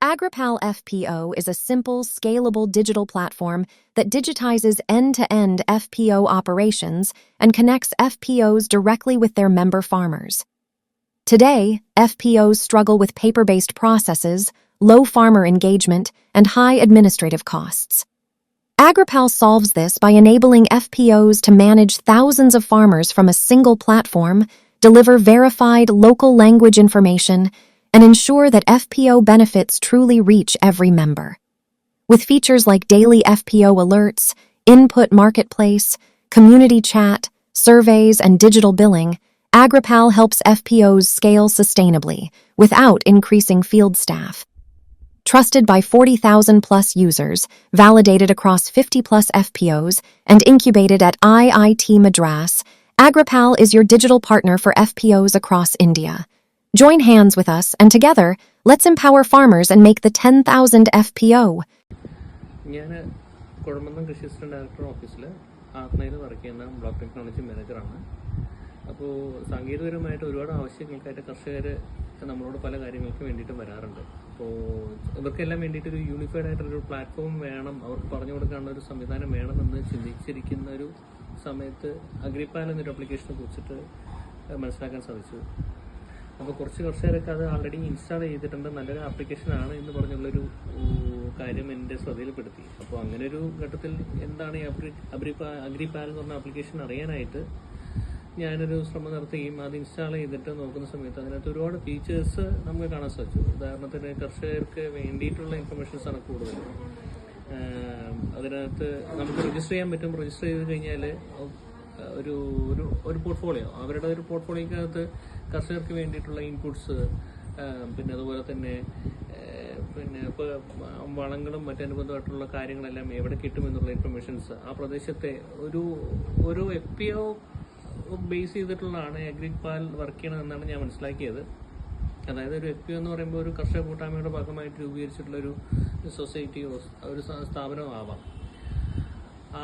Agripal FPO is a simple, scalable digital platform that digitizes end-to-end FPO operations and connects FPOs directly with their member farmers. Today, FPOs struggle with paper-based processes, low farmer engagement, and high administrative costs. Agripal solves this by enabling FPOs to manage thousands of farmers from a single platform, deliver verified local language information, and ensure that FPO benefits truly reach every member. With features like daily FPO alerts, input marketplace, community chat, surveys, and digital billing, Agripal helps FPOs scale sustainably without increasing field staff. Trusted by 40,000 plus users, validated across 50 plus FPOs, and incubated at IIT Madras, Agripal is your digital partner for FPOs across India. Join hands with us, and together, let's empower farmers and make the 10,000 FPO. ഞാൻ കുഴമന്നം കൃഷി assistant director ഓഫീസിൽ ആത്മയിൽ work ചെയ്യുന്ന block technology മാനേജറാണ്. അപ്പോൾ സാങ്കേതികപരമായിട്ട് ഒരുപാട് ആവശ്യങ്ങൾക്കായിട്ട് കർഷകർ നമ്മളോട് പല കാര്യങ്ങൾക്ക് വേണ്ടിയിട്ട് വരാറുണ്ട്. അപ്പോൾ ഇവർക്കെല്ലാം വേണ്ടിയിട്ടൊരു യൂണിഫൈഡ് ആയിട്ടൊരു പ്ലാറ്റ്ഫോം വേണം, അവർക്ക് പറഞ്ഞു കൊടുക്കാനുള്ള ഒരു സംവിധാനം വേണമെന്ന് ചിന്തിച്ചിരിക്കുന്ന ഒരു സമയത്ത് അഗ്രിപാൽ എന്നൊരു ആപ്ലിക്കേഷനെ കുറിച്ചിട്ട് മനസ്സിലാക്കാൻ സാധിച്ചു. അപ്പോൾ കുറച്ച് കർഷകരൊക്കെ അത് ഓൾറെഡി ഇൻസ്റ്റാൾ ചെയ്തിട്ടുണ്ട്, നല്ലൊരു ആപ്ലിക്കേഷനാണ് എന്ന് പറഞ്ഞുള്ളൊരു കാര്യം എൻ്റെ ശ്രദ്ധയിൽപ്പെടുത്തി. അപ്പോൾ അങ്ങനെ ഒരു ഘട്ടത്തിൽ എന്താണ് ഈ അഗ്രിപാൽ എന്ന് പറഞ്ഞ ആപ്ലിക്കേഷൻ അറിയാനായിട്ട് ഞാനൊരു ശ്രമം നടത്തുകയും അത് ഇൻസ്റ്റാൾ ചെയ്തിട്ട് നോക്കുന്ന സമയത്ത് അതിനകത്ത് ഒരുപാട് ഫീച്ചേഴ്സ് നമുക്ക് കാണാൻ സാധിച്ചു. ഉദാഹരണത്തിന് കർഷകർക്ക് വേണ്ടിയിട്ടുള്ള ഇൻഫർമേഷൻസാണ് കൂടുതൽ. അതിനകത്ത് നമുക്ക് രജിസ്റ്റർ ചെയ്യാൻ പറ്റും. രജിസ്റ്റർ ചെയ്ത് കഴിഞ്ഞാൽ ഒരു ഒരു പോർട്ട്ഫോളിയോ, അവരുടെ ഒരു പോർട്ട്ഫോളിയോക്കകത്ത് കർഷകർക്ക് വേണ്ടിയിട്ടുള്ള ഇൻപുട്സ്, പിന്നെ അതുപോലെ തന്നെ പിന്നെ ഇപ്പോൾ വളങ്ങളും മറ്റനുബന്ധമായിട്ടുള്ള കാര്യങ്ങളെല്ലാം എവിടെ കിട്ടുമെന്നുള്ള ഇൻഫർമേഷൻസ്, ആ പ്രദേശത്തെ ഒരു FPO ബേസ് ചെയ്തിട്ടുള്ളതാണ് അഗ്രിപാൽ വർക്ക് ചെയ്യണമെന്നാണ് ഞാൻ മനസ്സിലാക്കിയത്. അതായത് ഒരു FPO എന്ന് പറയുമ്പോൾ ഒരു കർഷക കൂട്ടായ്മയുടെ ഭാഗമായിട്ട് രൂപീകരിച്ചിട്ടുള്ളൊരു സൊസൈറ്റിയോ ഒരു സ്ഥാപനമോ ആവാം.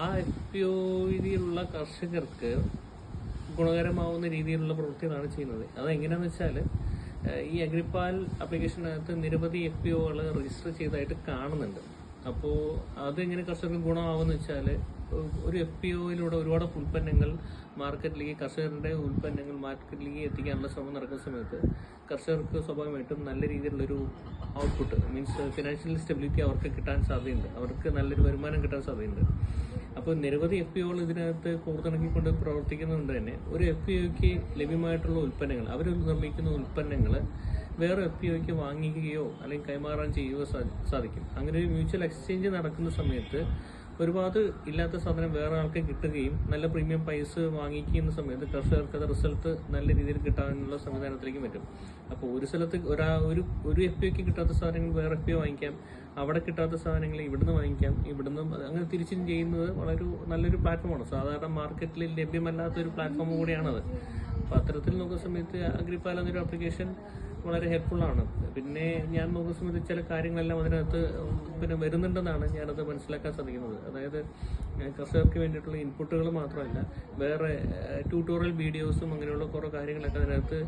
ആ FPOയിലുള്ള കർഷകർക്ക് ഗുണകരമാവുന്ന രീതിയിലുള്ള പ്രവൃത്തികളാണ് ചെയ്യുന്നത്. അതെങ്ങനെയാണെന്ന് വെച്ചാൽ ഈ അഗ്രിപാൽ ആപ്ലിക്കേഷനകത്ത് നിരവധി FPOകൾ രജിസ്റ്റർ ചെയ്തതായിട്ട് കാണുന്നുണ്ട്. അപ്പോൾ അതെങ്ങനെ കർഷകർക്ക് ഗുണമാവുമെന്ന് വെച്ചാൽ ഒരു FPOയിലൂടെ ഒരുപാട് ഉൽപ്പന്നങ്ങൾ മാർക്കറ്റിലേക്ക്, കർഷകരുടെ ഉൽപ്പന്നങ്ങൾ മാർക്കറ്റിലേക്ക് എത്തിക്കാനുള്ള ശ്രമം നടക്കുന്ന സമയത്ത് കർഷകർക്ക് സ്വാഭാവികമായിട്ടും നല്ല രീതിയിലുള്ളൊരു ഔട്ട്പുട്ട്, മീൻസ് ഫിനാൻഷ്യൽ സ്റ്റെബിലിറ്റി അവർക്ക് കിട്ടാൻ സാധ്യതയുണ്ട്, അവർക്ക് നല്ലൊരു വരുമാനം കിട്ടാൻ സാധ്യതയുണ്ട്. അപ്പോൾ നിരവധി FPOകൾ ഇതിനകത്ത് കോർത്തിണക്കിക്കൊണ്ട് പ്രവർത്തിക്കുന്നതുകൊണ്ട് തന്നെ ഒരു FPOയ്ക്ക് ലഭ്യമായിട്ടുള്ള ഉൽപ്പന്നങ്ങൾ, അവർ നിർമ്മിക്കുന്ന ഉൽപ്പന്നങ്ങൾ വേറെ FPOയ്ക്ക് വാങ്ങിക്കുകയോ അല്ലെങ്കിൽ കൈമാറാൻ ചെയ്യുകയോ സാധിക്കും. അങ്ങനെ ഒരു മ്യൂച്വൽ എക്സ്ചേഞ്ച് നടക്കുന്ന സമയത്ത് ഒരുപാട് ഇല്ലാത്ത സാധനം വേറെ ആൾക്ക് കിട്ടുകയും നല്ല പ്രീമിയം പ്രൈസ് വാങ്ങിക്കുന്ന സമയത്ത് കർഷകർക്ക് അത് റിസൾട്ട് നല്ല രീതിയിൽ കിട്ടാനുള്ള സംവിധാനത്തിലേക്ക് പറ്റും. അപ്പോൾ ഒരു സ്ഥലത്ത് ഒരു FPOയ്ക്ക് കിട്ടാത്ത സാധനങ്ങൾ വേറെ FPO വാങ്ങിക്കാം, അവിടെ കിട്ടാത്ത സാധനങ്ങൾ ഇവിടുന്ന് വാങ്ങിക്കാം, ഇവിടുന്ന് അങ്ങനെ തിരിച്ചും ചെയ്യുന്നത് വളരെ നല്ലൊരു പ്ലാറ്റ്ഫോമാണ്. സാധാരണ മാർക്കറ്റിൽ ലഭ്യമല്ലാത്തൊരു പ്ലാറ്റ്ഫോം കൂടിയാണത്. അപ്പോൾ അത്തരത്തിൽ നോക്കുന്ന സമയത്ത് അഗ്രിപാൽ എന്നൊരു ആപ്ലിക്കേഷൻ വളരെ ഹെൽപ്ഫുള്ളാണ്. പിന്നെ ഞാൻ നോക്കുന്ന സമയത്ത് ചില കാര്യങ്ങളെല്ലാം അതിനകത്ത് പിന്നെ വരുന്നുണ്ടെന്നാണ് ഞാനത് മനസ്സിലാക്കാൻ സാധിക്കുന്നത്. അതായത് കർഷകർക്ക് വേണ്ടിയിട്ടുള്ള ഇൻപുട്ടുകൾ മാത്രമല്ല, വേറെ ട്യൂട്ടോറിയൽ വീഡിയോസും അങ്ങനെയുള്ള കുറേ കാര്യങ്ങളൊക്കെ അതിനകത്ത്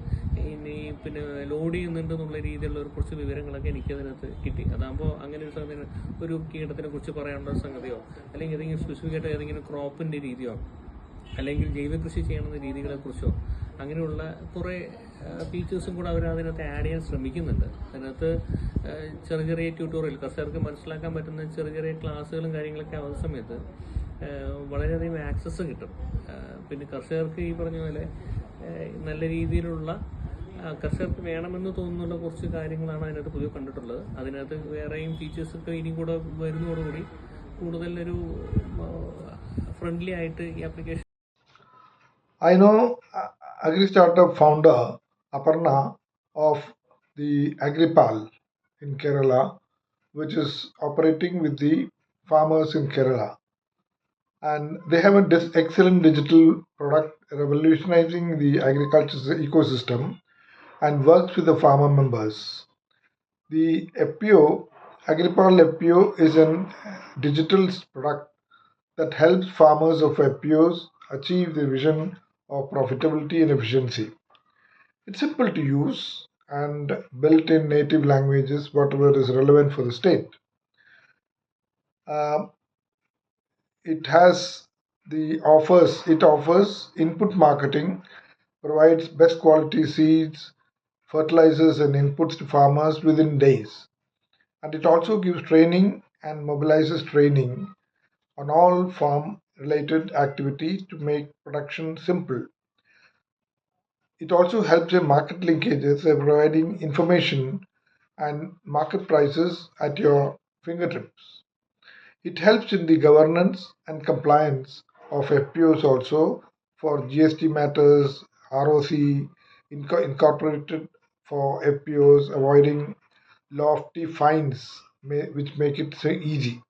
ഇനി പിന്നെ ലോഡ് ചെയ്യുന്നുണ്ടെന്നുള്ള രീതിയിലുള്ള കുറച്ച് വിവരങ്ങളൊക്കെ എനിക്കതിനകത്ത് കിട്ടി. അതാകുമ്പോൾ അങ്ങനെ ഒരു സാധനം, ഒരു കീടത്തിനെ കുറിച്ച് പറയാനുള്ള സംഗതിയോ അല്ലെങ്കിൽ ഏതെങ്കിലും സ്പെസിഫിക്കായിട്ട് ഏതെങ്കിലും ക്രോപ്പിൻ്റെ രീതിയോ അല്ലെങ്കിൽ ജൈവ കൃഷി ചെയ്യുന്ന രീതികളെക്കുറിച്ചോ അങ്ങനെയുള്ള കുറേ ഫീച്ചേഴ്സും കൂടെ അവർ അതിനകത്ത് ആഡ് ചെയ്യാൻ ശ്രമിക്കുന്നുണ്ട്. അതിനകത്ത് ചെറിയ ചെറിയ ട്യൂട്ടോറിയൽ, കർഷകർക്ക് മനസ്സിലാക്കാൻ പറ്റുന്ന ചെറിയ ചെറിയ ക്ലാസ്സുകളും കാര്യങ്ങളൊക്കെ ആവുന്ന സമയത്ത് വളരെയധികം ആക്സസ് കിട്ടും. പിന്നെ കർഷകർക്ക് ഈ പറഞ്ഞ പോലെ നല്ല രീതിയിലുള്ള കർഷകർക്ക് വേണമെന്ന് തോന്നുന്നുള്ള കുറച്ച് കാര്യങ്ങളാണ് അതിനകത്ത് പൊതുവെ കണ്ടിട്ടുള്ളത്. അതിനകത്ത് വേറെയും ഫീച്ചേഴ്സൊക്കെ ഇനി കൂടെ വരുന്നതോടുകൂടി കൂടുതലൊരു ഫ്രണ്ട്ലി ആയിട്ട് ഈ application. I know Agri Startup founder Aparna of the Agripal in Kerala, which is operating with the farmers in Kerala. And they have a excellent digital product revolutionizing the agriculture ecosystem and works with the farmer members. The FPO, Agripal FPO, is a digital product that helps farmers of FPOs achieve their vision of profitability and efficiency. It's simple to use and built in native languages, whatever is relevant for the state. Uh, it offers input marketing, provides best quality seeds, fertilizers, and inputs to farmers within days. And it also gives training and mobilizes training on all farm related activities to make production simple. It also helps in market linkages by providing information and market prices at your fingertips. It helps in the governance and compliance of FPOs also for GST matters, ROC incorporated for FPOs, avoiding lofty fines which make it so easy.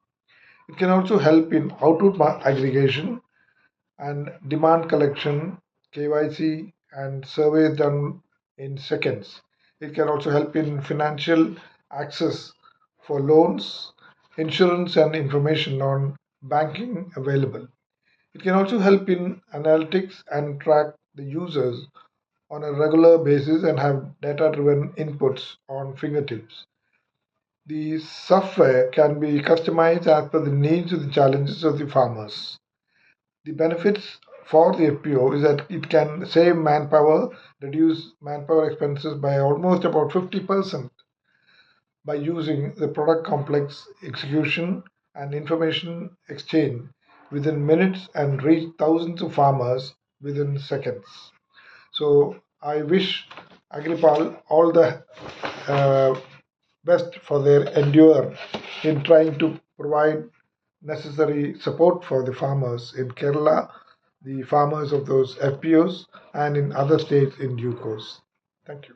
It can also help in output aggregation and demand collection, KYC, and surveys done in seconds. It can also help in financial access for loans, insurance, and information on banking available. It can also help in analytics and track the users on a regular basis and have data driven inputs on fingertips. The software can be customized as per the needs of the challenges of the farmers. The benefits for the FPO is that it can save manpower, reduce manpower expenses by almost about 50% by using the product complex execution and information exchange within minutes and reach thousands of farmers within seconds. So I wish Agripal all the uh, best for their endeavor in trying to provide necessary support for the farmers in Kerala, the farmers of those FPOs, and in other states in due course. Thank you.